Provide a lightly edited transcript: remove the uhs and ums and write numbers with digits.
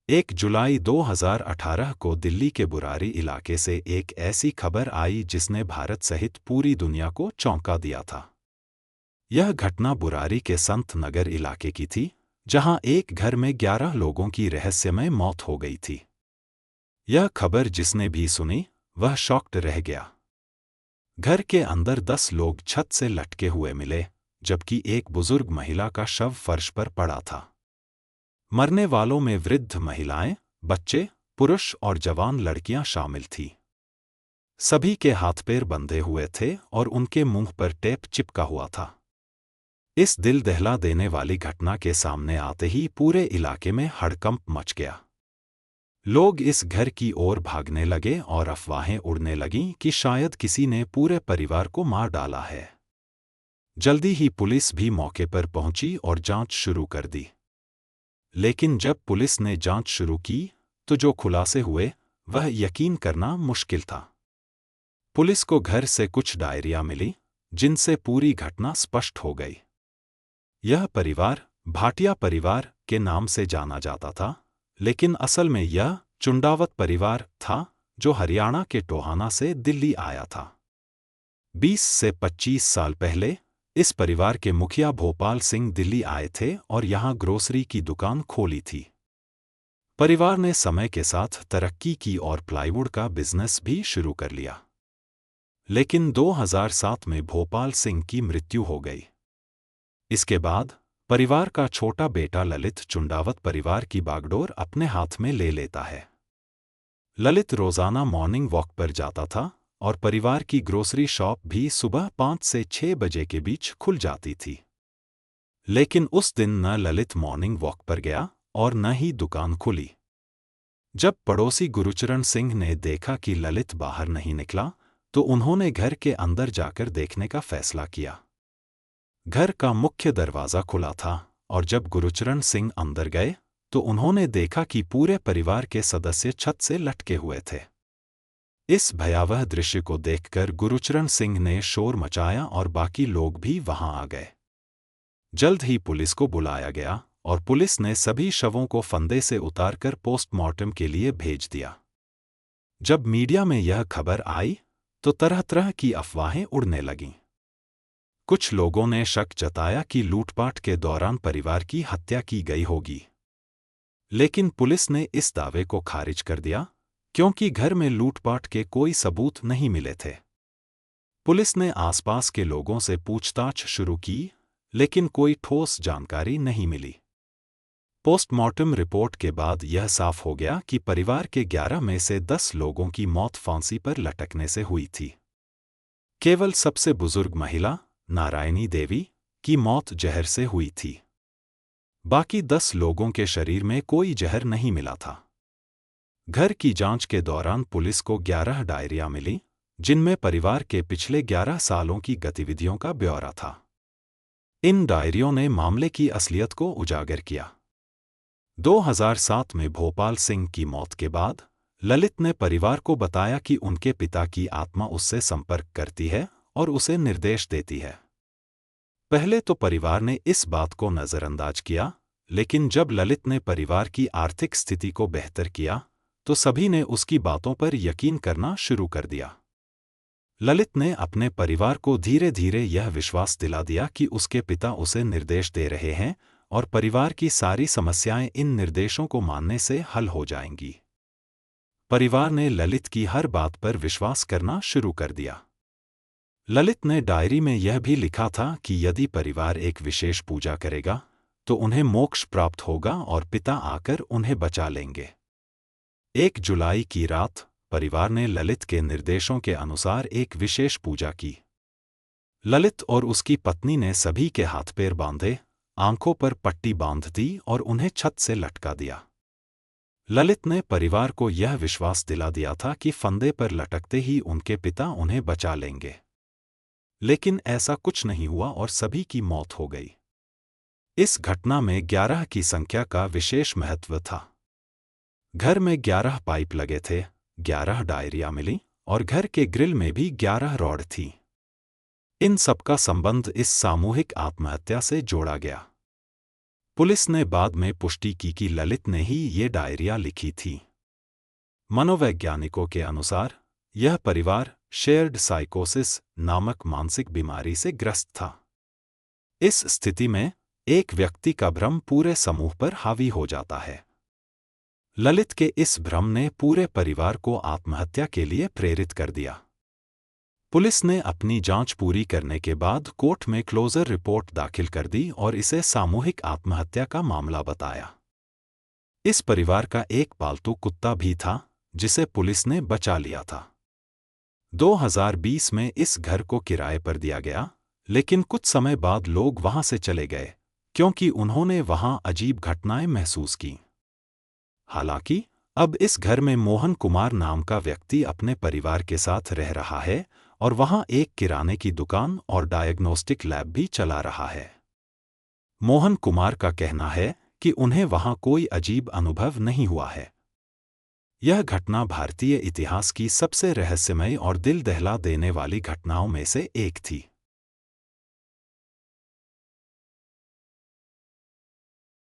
1 जुलाई 2018 को दिल्ली के बुरारी इलाके से एक ऐसी खबर आई जिसने भारत सहित पूरी दुनिया को चौंका दिया था। यह घटना बुरारी के संत नगर इलाके की थी, जहां एक घर में 11 लोगों की रहस्यमय मौत हो गई थी। यह खबर जिसने भी सुनी वह शॉक्ड रह गया। घर के अंदर 10 लोग छत से लटके हुए मिले, जबकि एक बुजुर्ग महिला का शव फर्श पर पड़ा था। मरने वालों में वृद्ध महिलाएं, बच्चे, पुरुष और जवान लड़कियां शामिल थीं। सभी के हाथ पैर बंधे हुए थे और उनके मुंह पर टेप चिपका हुआ था। इस दिल दहला देने वाली घटना के सामने आते ही पूरे इलाके में हड़कंप मच गया। लोग इस घर की ओर भागने लगे और अफवाहें उड़ने लगीं कि शायद किसी ने पूरे परिवार को मार डाला है। जल्दी ही पुलिस भी मौके पर पहुंची और जांच शुरू कर दी। लेकिन जब पुलिस ने जांच शुरू की तो जो खुलासे हुए वह यकीन करना मुश्किल था। पुलिस को घर से कुछ डायरियां मिली जिनसे पूरी घटना स्पष्ट हो गई। यह परिवार भाटिया परिवार के नाम से जाना जाता था, लेकिन असल में यह चुंडावत परिवार था जो हरियाणा के टोहाना से दिल्ली आया था। 20 से 25 साल पहले इस परिवार के मुखिया भोपाल सिंह दिल्ली आए थे और यहां ग्रोसरी की दुकान खोली थी। परिवार ने समय के साथ तरक्की की और प्लाईवुड का बिजनेस भी शुरू कर लिया। लेकिन 2007 में भोपाल सिंह की मृत्यु हो गई। इसके बाद परिवार का छोटा बेटा ललित चुंडावत परिवार की बागडोर अपने हाथ में ले लेता है। ललित रोजाना मॉर्निंग वॉक पर जाता था और परिवार की ग्रोसरी शॉप भी सुबह 5 से 6 बजे के बीच खुल जाती थी। लेकिन उस दिन न ललित मॉर्निंग वॉक पर गया और न ही दुकान खुली। जब पड़ोसी गुरुचरण सिंह ने देखा कि ललित बाहर नहीं निकला, तो उन्होंने घर के अंदर जाकर देखने का फैसला किया। घर का मुख्य दरवाजा खुला था और जब गुरुचरण सिंह अंदर गए तो उन्होंने देखा कि पूरे परिवार के सदस्य छत से लटके हुए थे। इस भयावह दृश्य को देखकर गुरुचरण सिंह ने शोर मचाया और बाकी लोग भी वहां आ गए। जल्द ही पुलिस को बुलाया गया और पुलिस ने सभी शवों को फंदे से उतारकर पोस्टमार्टम के लिए भेज दिया। जब मीडिया में यह खबर आई तो तरह तरह की अफवाहें उड़ने लगीं। कुछ लोगों ने शक जताया कि लूटपाट के दौरान परिवार की हत्या की गई होगी, लेकिन पुलिस ने इस दावे को खारिज कर दिया क्योंकि घर में लूटपाट के कोई सबूत नहीं मिले थे। पुलिस ने आसपास के लोगों से पूछताछ शुरू की, लेकिन कोई ठोस जानकारी नहीं मिली। पोस्टमार्टम रिपोर्ट के बाद यह साफ हो गया कि परिवार के 11 में से 10 लोगों की मौत फांसी पर लटकने से हुई थी। केवल सबसे बुजुर्ग महिला नारायणी देवी की मौत जहर से हुई थी। बाकी 10 लोगों के शरीर में कोई जहर नहीं मिला था। घर की जांच के दौरान पुलिस को 11 डायरियां मिली, जिनमें परिवार के पिछले 11 सालों की गतिविधियों का ब्यौरा था। इन डायरियों ने मामले की असलियत को उजागर किया। 2007 में भोपाल सिंह की मौत के बाद ललित ने परिवार को बताया कि उनके पिता की आत्मा उससे संपर्क करती है और उसे निर्देश देती है। पहले तो परिवार ने इस बात को नजरअंदाज किया, लेकिन जब ललित ने परिवार की आर्थिक स्थिति को बेहतर किया तो सभी ने उसकी बातों पर यकीन करना शुरू कर दिया। ललित ने अपने परिवार को धीरे धीरे यह विश्वास दिला दिया कि उसके पिता उसे निर्देश दे रहे हैं और परिवार की सारी समस्याएं इन निर्देशों को मानने से हल हो जाएंगी। परिवार ने ललित की हर बात पर विश्वास करना शुरू कर दिया। ललित ने डायरी में यह भी लिखा था कि यदि परिवार एक विशेष पूजा करेगा तो उन्हें मोक्ष प्राप्त होगा और पिता आकर उन्हें बचा लेंगे। 1 जुलाई की रात परिवार ने ललित के निर्देशों के अनुसार एक विशेष पूजा की। ललित और उसकी पत्नी ने सभी के हाथ पैर बांधे, आंखों पर पट्टी बांध दी और उन्हें छत से लटका दिया। ललित ने परिवार को यह विश्वास दिला दिया था कि फंदे पर लटकते ही उनके पिता उन्हें बचा लेंगे। लेकिन ऐसा कुछ नहीं हुआ और सभी की मौत हो गई। इस घटना में 11 की संख्या का विशेष महत्व था। घर में 11 पाइप लगे थे, 11 डायरियां मिली और घर के ग्रिल में भी 11 रॉड थी। इन सबका संबंध इस सामूहिक आत्महत्या से जोड़ा गया। पुलिस ने बाद में पुष्टि की कि ललित ने ही ये डायरिया लिखी थी। मनोवैज्ञानिकों के अनुसार यह परिवार शेयर्ड साइकोसिस नामक मानसिक बीमारी से ग्रस्त था। इस स्थिति में एक व्यक्ति का भ्रम पूरे समूह पर हावी हो जाता है। ललित के इस भ्रम ने पूरे परिवार को आत्महत्या के लिए प्रेरित कर दिया। पुलिस ने अपनी जांच पूरी करने के बाद कोर्ट में क्लोजर रिपोर्ट दाखिल कर दी और इसे सामूहिक आत्महत्या का मामला बताया। इस परिवार का एक पालतू कुत्ता भी था जिसे पुलिस ने बचा लिया था। 2020 में इस घर को किराए पर दिया गया, लेकिन कुछ समय बाद लोग वहां से चले गए क्योंकि उन्होंने वहां अजीब घटनाएं महसूस की। हालांकि अब इस घर में मोहन कुमार नाम का व्यक्ति अपने परिवार के साथ रह रहा है और वहां एक किराने की दुकान और डायग्नोस्टिक लैब भी चला रहा है। मोहन कुमार का कहना है कि उन्हें वहां कोई अजीब अनुभव नहीं हुआ है। यह घटना भारतीय इतिहास की सबसे रहस्यमय और दिल दहला देने वाली घटनाओं में से एक थी।